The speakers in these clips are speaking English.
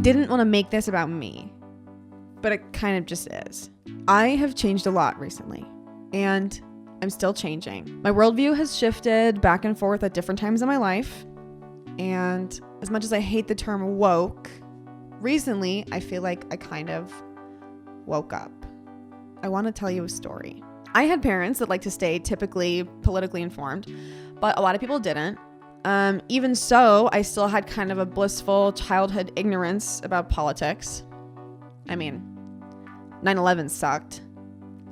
didn't want to make this about me, but it kind of just is. I have changed a lot recently, and I'm still changing. My worldview has shifted back and forth at different times in my life, and as much as I hate the term woke, recently I feel like I kind of woke up. I want to tell you a story. I had parents that like to stay typically politically informed, but a lot of people didn't. Even so, I still had kind of a blissful childhood ignorance about politics. I mean, 9/11 sucked,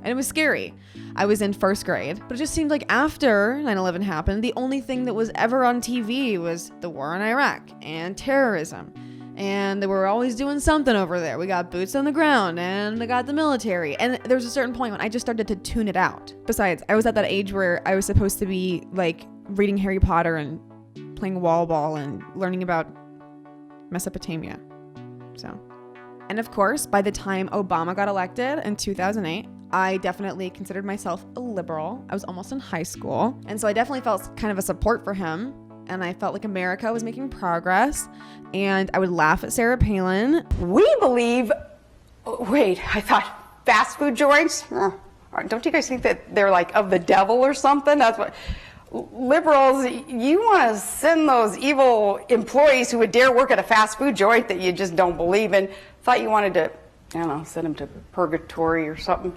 and it was scary. I was in first grade, but it just seemed like after 9/11 happened, the only thing that was ever on TV was the war in Iraq and terrorism. And they were always doing something over there. We got boots on the ground and they got the military. And there was a certain point when I just started to tune it out. Besides, I was at that age where I was supposed to be like reading Harry Potter and playing wall ball and learning about Mesopotamia. And of course, by the time Obama got elected in 2008, I definitely considered myself a liberal. I was almost in high school. And so I definitely felt kind of a support for him. And I felt like America was making progress. And I would laugh at Sarah Palin. We believe, wait, I thought fast food joints? Don't you guys think that they're like of the devil or something? That's what, liberals, you want to send those evil employees who would dare work at a fast food joint that you just don't believe in. Thought you wanted to, I don't know, send them to purgatory or something.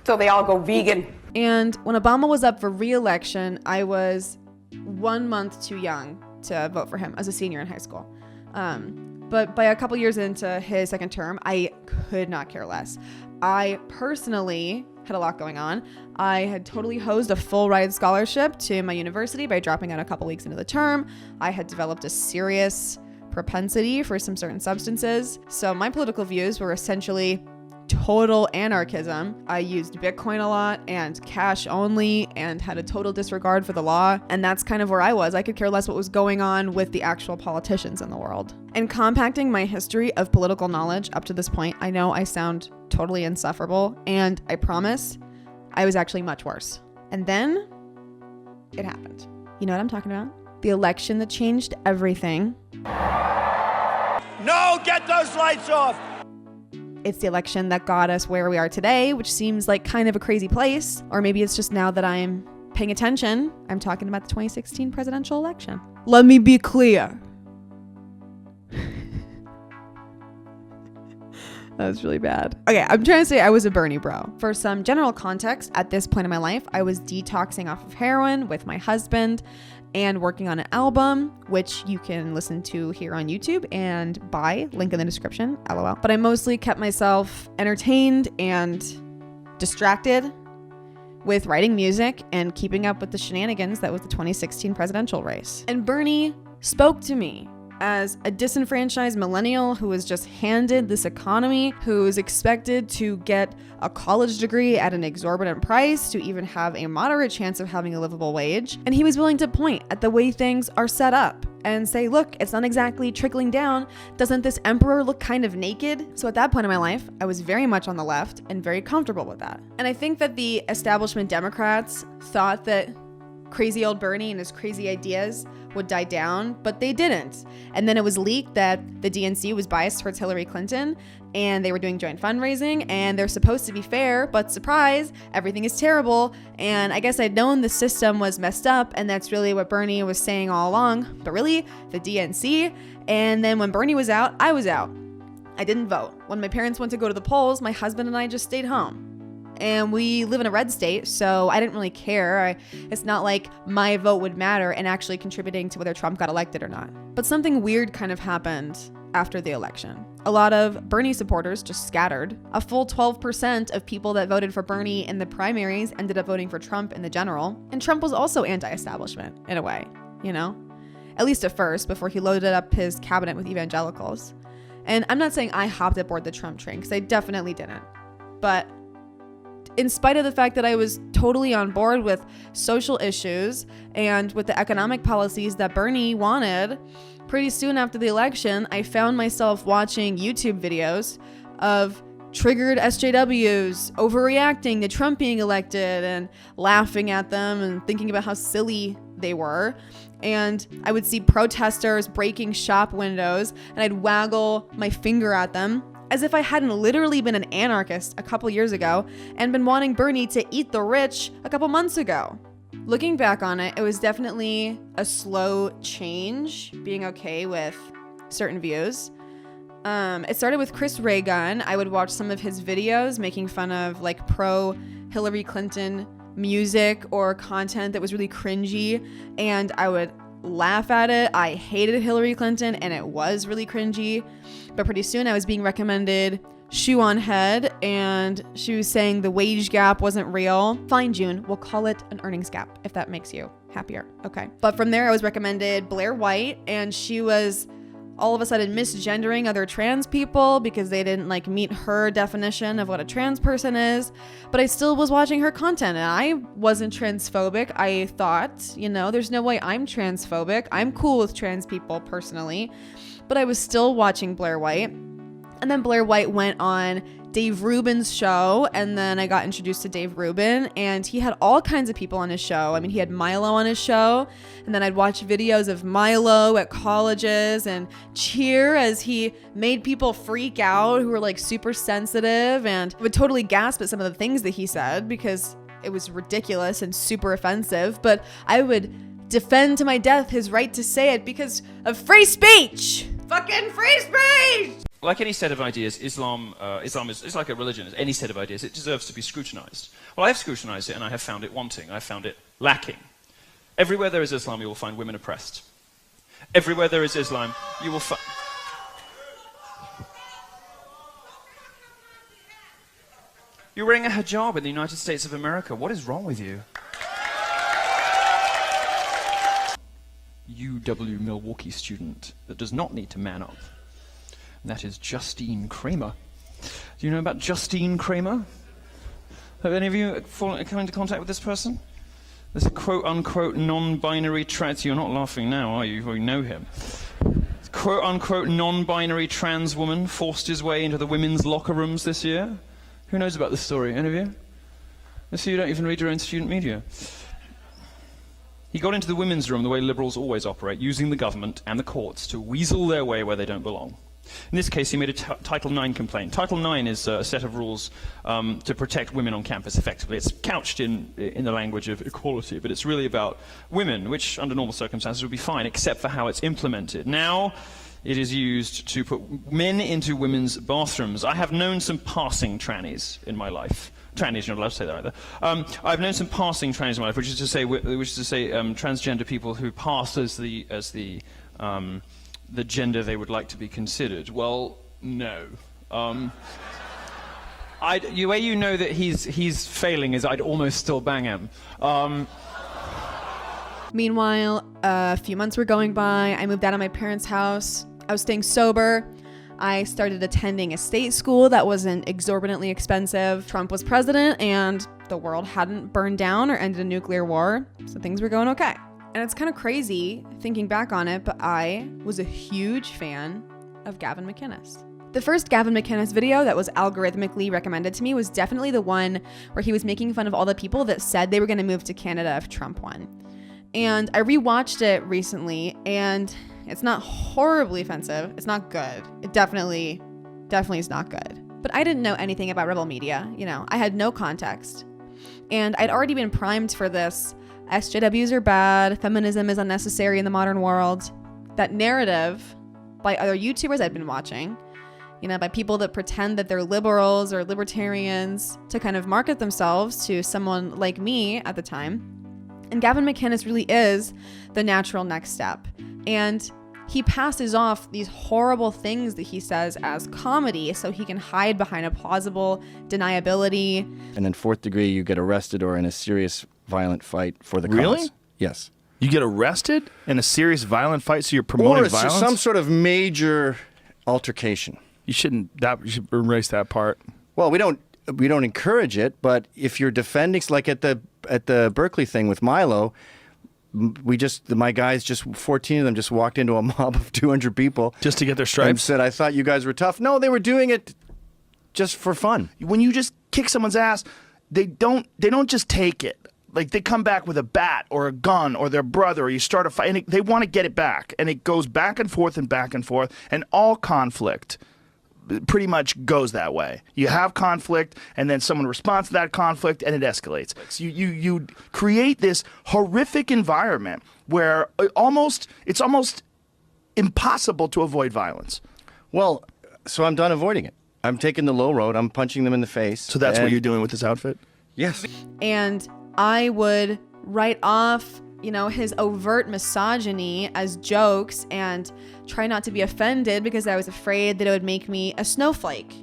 So they all go vegan. And when Obama was up for re-election, I was 1 month too young to vote for him as a senior in high school. But by a couple years into his second term, I could not care less. I personally had a lot going on. I had totally hosed a full ride scholarship to my university by dropping out a couple weeks into the term. I had developed a serious propensity for some certain substances. So my political views were essentially total anarchism. I used Bitcoin a lot and cash only and had a total disregard for the law. And that's kind of where I was. I could care less what was going on with the actual politicians in the world. And compacting my history of political knowledge up to this point, I know I sound totally insufferable, and I promise I was actually much worse. And then it happened. You know what I'm talking about? The election that changed everything. No, get those lights off! It's the election that got us where we are today, which seems like kind of a crazy place. Or maybe it's just now that I'm paying attention, I'm talking about the 2016 presidential election. Let me be clear. That was really bad. Okay, I'm trying to say I was a Bernie bro. For some general context, at this point in my life, I was detoxing off of heroin with my husband and working on an album, which you can listen to here on YouTube and buy, link in the description, LOL. But I mostly kept myself entertained and distracted with writing music and keeping up with the shenanigans that was the 2016 presidential race. And Bernie spoke to me as a disenfranchised millennial who was just handed this economy, who is expected to get a college degree at an exorbitant price to even have a moderate chance of having a livable wage. And he was willing to point at the way things are set up and say, look, it's not exactly trickling down. Doesn't this emperor look kind of naked? So at that point in my life, I was very much on the left and very comfortable with that. And I think that the establishment Democrats thought that crazy old Bernie and his crazy ideas would die down, but they didn't. And then it was leaked that the DNC was biased towards Hillary Clinton and they were doing joint fundraising and they're supposed to be fair, but surprise, everything is terrible. And I guess I'd known the system was messed up and that's really what Bernie was saying all along, but really the DNC. And then when Bernie was out, I was out. I didn't vote. When my parents went to go to the polls, my husband and I just stayed home. And we live in a red state, so I didn't really care. It's not like my vote would matter in actually contributing to whether Trump got elected or not. But something weird kind of happened after the election. A lot of Bernie supporters just scattered. A full 12% of people that voted for Bernie in the primaries ended up voting for Trump in the general. And Trump was also anti-establishment, in a way, you know? At least at first, before he loaded up his cabinet with evangelicals. And I'm not saying I hopped aboard the Trump train, because I definitely didn't. But in spite of the fact that I was totally on board with social issues and with the economic policies that Bernie wanted, pretty soon after the election, I found myself watching YouTube videos of triggered SJWs overreacting to Trump being elected and laughing at them and thinking about how silly they were. And I would see protesters breaking shop windows, and I'd waggle my finger at them as if I hadn't literally been an anarchist a couple years ago and been wanting Bernie to eat the rich a couple months ago. Looking back on it, it was definitely a slow change, being okay with certain views. It started with Chris Ray Gun. I would watch some of his videos making fun of like pro Hillary Clinton music or content that was really cringy, and I would laugh at it. I hated Hillary Clinton and it was really cringy, but pretty soon I was being recommended Shoe on Head, and she was saying the wage gap wasn't real. Fine, June, we'll call it an earnings gap if that makes you happier. Okay. But from there I was recommended Blair White, and she was all of a sudden misgendering other trans people because they didn't like meet her definition of what a trans person is. But I still was watching her content, and I wasn't transphobic. I thought, you know, there's no way I'm transphobic. I'm cool with trans people personally, but I was still watching Blair White. And then Blair White went on Dave Rubin's show, and then I got introduced to Dave Rubin, and he had all kinds of people on his show. I mean, he had Milo on his show, and then I'd watch videos of Milo at colleges and cheer as he made people freak out who were like super sensitive, and would totally gasp at some of the things that he said because it was ridiculous and super offensive, but I would defend to my death his right to say it because of free speech. Fucking free speech! Like any set of ideas, Islam is like a religion. As any set of ideas, it deserves to be scrutinized. Well, I have scrutinized it, and I have found it wanting. I have found it lacking. Everywhere there is Islam, you will find women oppressed. Everywhere there is Islam, you will find... You're wearing a hijab in the United States of America. What is wrong with you? UW Milwaukee student that does not need to man up. That is Justine Kramer. Do you know about Justine Kramer? Have any of you come into contact with this person? This quote-unquote non-binary trans... You're not laughing now, are you? You already know him. Quote-unquote non-binary trans woman forced his way into the women's locker rooms this year. Who knows about this story? Any of you? I see you don't even read your own student media. He got into the women's room the way liberals always operate, using the government and the courts to weasel their way where they don't belong. In this case, he made a Title IX complaint. Title IX is a set of rules to protect women on campus effectively. It's couched in the language of equality, but it's really about women, which under normal circumstances would be fine, except for how it's implemented. Now, it is used to put men into women's bathrooms. I have known some passing trannies in my life. Trannies, you're not allowed to say that either. I've known some passing trannies in my life, which is to say transgender people who pass as the gender they would like to be considered. Well, no. The way you know that he's failing is I'd almost still bang him. Meanwhile, a few months were going by. I moved out of my parents' house. I was staying sober. I started attending a state school that wasn't exorbitantly expensive. Trump was president, and the world hadn't burned down or ended a nuclear war, so things were going okay. And it's kind of crazy thinking back on it, but I was a huge fan of Gavin McInnes. The first Gavin McInnes video that was algorithmically recommended to me was definitely the one where he was making fun of all the people that said they were going to move to Canada if Trump won. And I rewatched it recently, and it's not horribly offensive. It's not good. It definitely is not good. But I didn't know anything about rebel media. You know, I had no context. And I'd already been primed for this. SJWs are bad. Feminism is unnecessary in the modern world. That narrative by other YouTubers I'd been watching, you know, by people that pretend that they're liberals or libertarians to kind of market themselves to someone like me at the time. And Gavin McInnes really is the natural next step. And he passes off these horrible things that he says as comedy so he can hide behind a plausible deniability. And in fourth degree, you get arrested or in a serious violent fight for the cause. Really? Yes. You get arrested in a serious violent fight, so you're promoting violence? Or some sort of major altercation. You should erase that part. Well, we don't encourage it, but if you're defending, like at the Berkeley thing with Milo, my guys, 14 of them just walked into a mob of 200 people. Just to get their stripes? And said, I thought you guys were tough. No, they were doing it just for fun. When you just kick someone's ass, they don't just take it. like they come back with a bat or a gun or their brother, or you start a fight, and they want to get it back, and it goes back and forth, and all conflict pretty much goes that way. You have conflict, and then someone responds to that conflict, and it escalates. You create this horrific environment where it's almost impossible to avoid violence. Well, so I'm done avoiding it. I'm taking the low road. I'm punching them in the face. So that's what you're doing with this outfit? Yes. And I would write off, his overt misogyny as jokes and try not to be offended because I was afraid that it would make me a snowflake,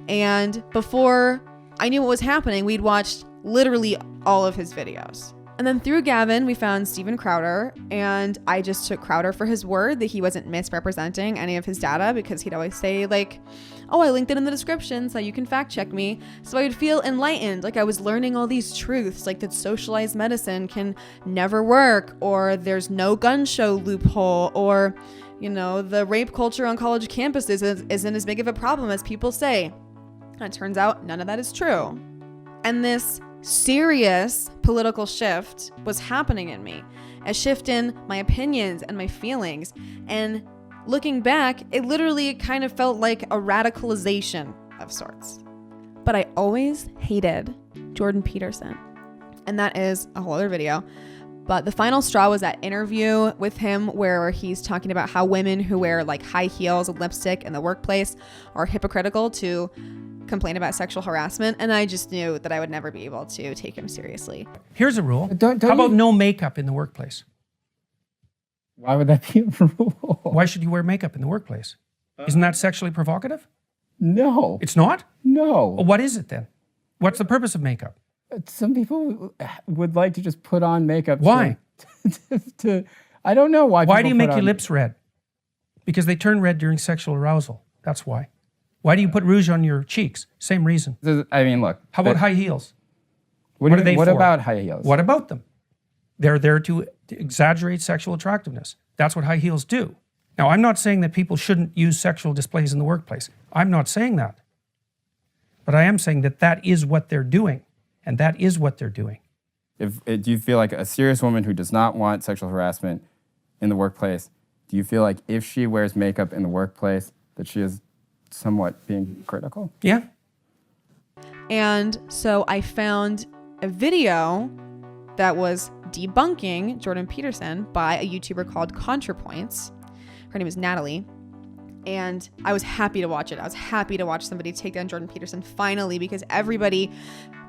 And before I knew what was happening, we'd watched literally all of his videos. And then through Gavin, we found Steven Crowder, and I just took Crowder for his word that he wasn't misrepresenting any of his data, because he'd always say like, oh, I linked it in the description so you can fact check me. So I would feel enlightened, like I was learning all these truths, like that socialized medicine can never work, or there's no gun show loophole, or, the rape culture on college campuses isn't as big of a problem as people say. And it turns out none of that is true. And this serious political shift was happening in me, a shift in my opinions and my feelings. And looking back, it literally kind of felt like a radicalization of sorts. But I always hated Jordan Peterson, and that is a whole other video. But the final straw was that interview with him where he's talking about how women who wear like high heels and lipstick in the workplace are hypocritical to complain about sexual harassment, and I just knew that I would never be able to take him seriously. Here's a rule. Don't How about no makeup in the workplace? Why would that be a rule? Why should you wear makeup in the workplace? Isn't that sexually provocative? No. It's not? No. Well, what is it then? What's the purpose of makeup? Some people would like to just put on makeup. Why? I don't know why. Why do you make your lips red? Because they turn red during sexual arousal. That's why. Why do you put rouge on your cheeks? Same reason. I mean, look. How about high heels? What are they for? What about high heels? What about them? They're there to exaggerate sexual attractiveness. That's what high heels do. Now, I'm not saying that people shouldn't use sexual displays in the workplace. I'm not saying that. But I am saying that that is what they're doing. And that is what they're doing. Do you feel like a serious woman who does not want sexual harassment in the workplace, do you feel like if she wears makeup in the workplace that she is somewhat being critical? Yeah. And so I found a video that was debunking Jordan Peterson by a YouTuber called Contrapoints. Her name is Natalie. And I was happy to watch it. I was happy to watch somebody take down Jordan Peterson finally, because everybody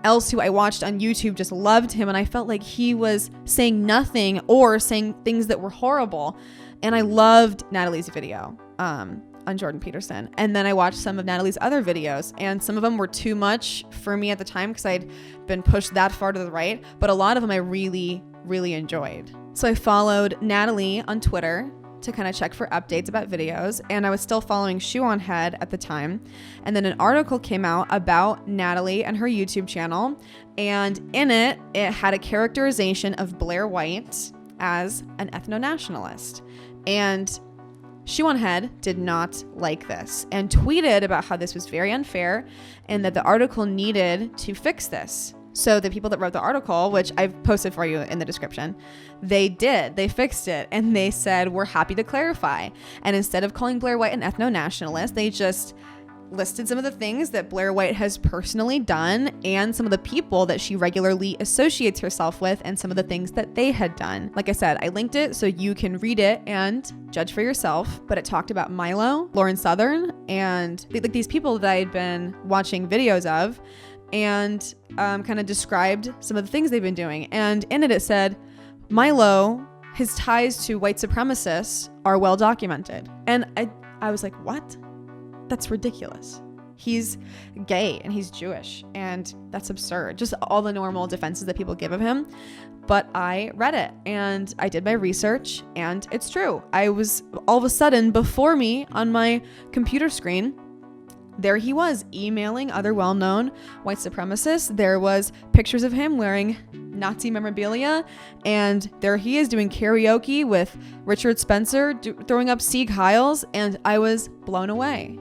else who I watched on YouTube just loved him. And I felt like he was saying nothing or saying things that were horrible. And I loved Natalie's video on Jordan Peterson. And then I watched some of Natalie's other videos, and some of them were too much for me at the time because I'd been pushed that far to the right. But a lot of them I really, really enjoyed. So I followed Natalie on Twitter to kind of check for updates about videos, and I was still following Shaun at the time. And then an article came out about Natalie and her YouTube channel, and in it had a characterization of Blair White as an ethno-nationalist. And Shaun did not like this and tweeted about how this was very unfair and that the article needed to fix this. So the people that wrote the article, which I've posted for you in the description, they fixed it, and they said, we're happy to clarify. And instead of calling Blair White an ethno-nationalist, they just listed some of the things that Blair White has personally done and some of the people that she regularly associates herself with and some of the things that they had done. Like I said, I linked it so you can read it and judge for yourself, but it talked about Milo, Lauren Southern, and like these people that I had been watching videos of, and kind of described some of the things they've been doing. And in it said, Milo, his ties to white supremacists are well documented. And I was like, what? That's ridiculous. He's gay and he's Jewish, and that's absurd. Just all the normal defenses that people give of him. But I read it and I did my research, and it's true. I was all of a sudden before me on my computer screen, there he was emailing other well-known white supremacists. There was pictures of him wearing Nazi memorabilia, and there he is doing karaoke with Richard Spencer, throwing up Sieg Heils, and I was blown away.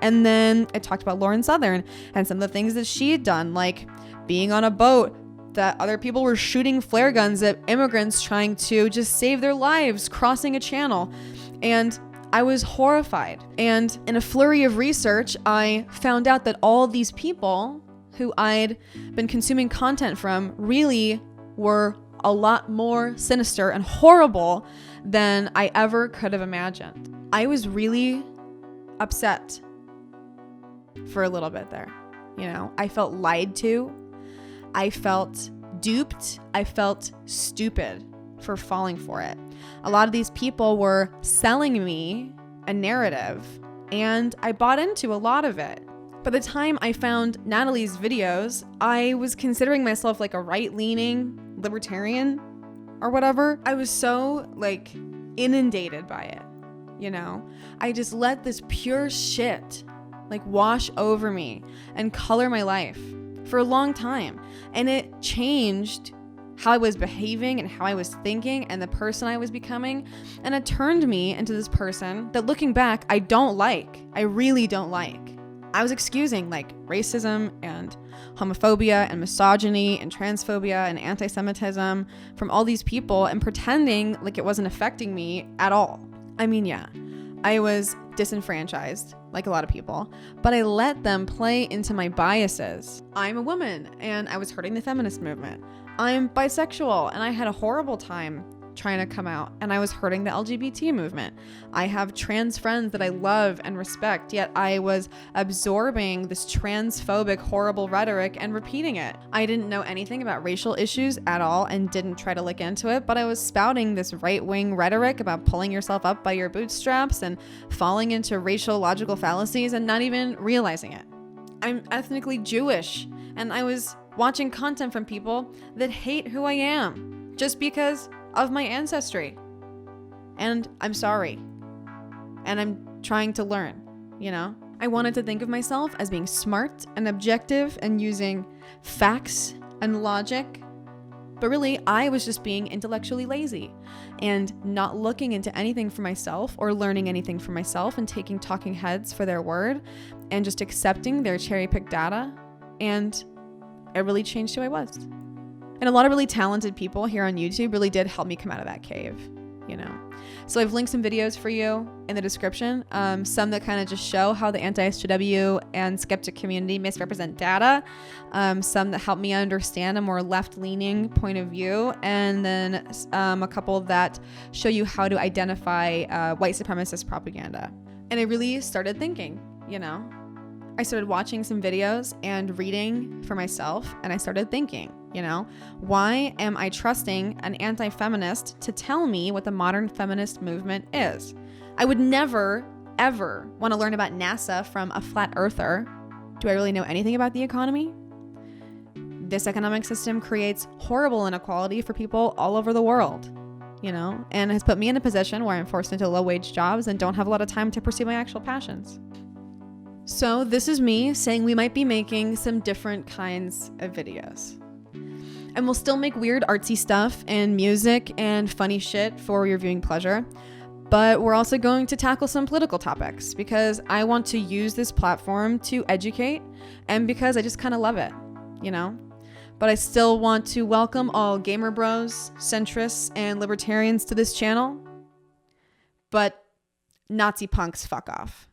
And then it talked about Lauren Southern and some of the things that she had done, like being on a boat that other people were shooting flare guns at immigrants trying to just save their lives crossing a channel. And I was horrified. And in a flurry of research, I found out that all these people who I'd been consuming content from really were a lot more sinister and horrible than I ever could have imagined. I was really upset for a little bit there. You know, I felt lied to. I felt duped. I felt stupid for falling for it. A lot of these people were selling me a narrative, and I bought into a lot of it. By the time I found Natalie's videos, I was considering myself like a right-leaning libertarian or whatever. I was so like inundated by it, you know? I just let this pure shit like wash over me and color my life for a long time. And it changed how I was behaving and how I was thinking and the person I was becoming. And it turned me into this person that, looking back, I don't like. I really don't like. I was excusing like racism and homophobia and misogyny and transphobia and anti-Semitism from all these people and pretending like it wasn't affecting me at all. I mean, yeah, I was disenfranchised like a lot of people, but I let them play into my biases. I'm a woman and I was hurting the feminist movement. I'm bisexual and I had a horrible time trying to come out and I was hurting the LGBT movement. I have trans friends that I love and respect, yet I was absorbing this transphobic, horrible rhetoric and repeating it. I didn't know anything about racial issues at all and didn't try to look into it, but I was spouting this right-wing rhetoric about pulling yourself up by your bootstraps and falling into racial logical fallacies and not even realizing it. I'm ethnically Jewish and I was watching content from people that hate who I am just because of my ancestry. And I'm sorry. And I'm trying to learn, you know? I wanted to think of myself as being smart and objective and using facts and logic. But really, I was just being intellectually lazy and not looking into anything for myself or learning anything for myself and taking talking heads for their word and just accepting their cherry-picked data. And it really changed who I was. And a lot of really talented people here on YouTube really did help me come out of that cave, you know? So I've linked some videos for you in the description, some that kind of just show how the anti-SJW and skeptic community misrepresent data, some that help me understand a more left-leaning point of view, and then a couple that show you how to identify white supremacist propaganda. And I really started thinking, you know? I started watching some videos and reading for myself, and I started thinking, you know, why am I trusting an anti-feminist to tell me what the modern feminist movement is? I would never, ever want to learn about NASA from a flat earther. Do I really know anything about the economy? This economic system creates horrible inequality for people all over the world, you know, and has put me in a position where I'm forced into low-wage jobs and don't have a lot of time to pursue my actual passions. So this is me saying we might be making some different kinds of videos. And we'll still make weird artsy stuff and music and funny shit for your viewing pleasure. But we're also going to tackle some political topics because I want to use this platform to educate and because I just kind of love it, you know? But I still want to welcome all gamer bros, centrists, and libertarians to this channel. But Nazi punks, fuck off.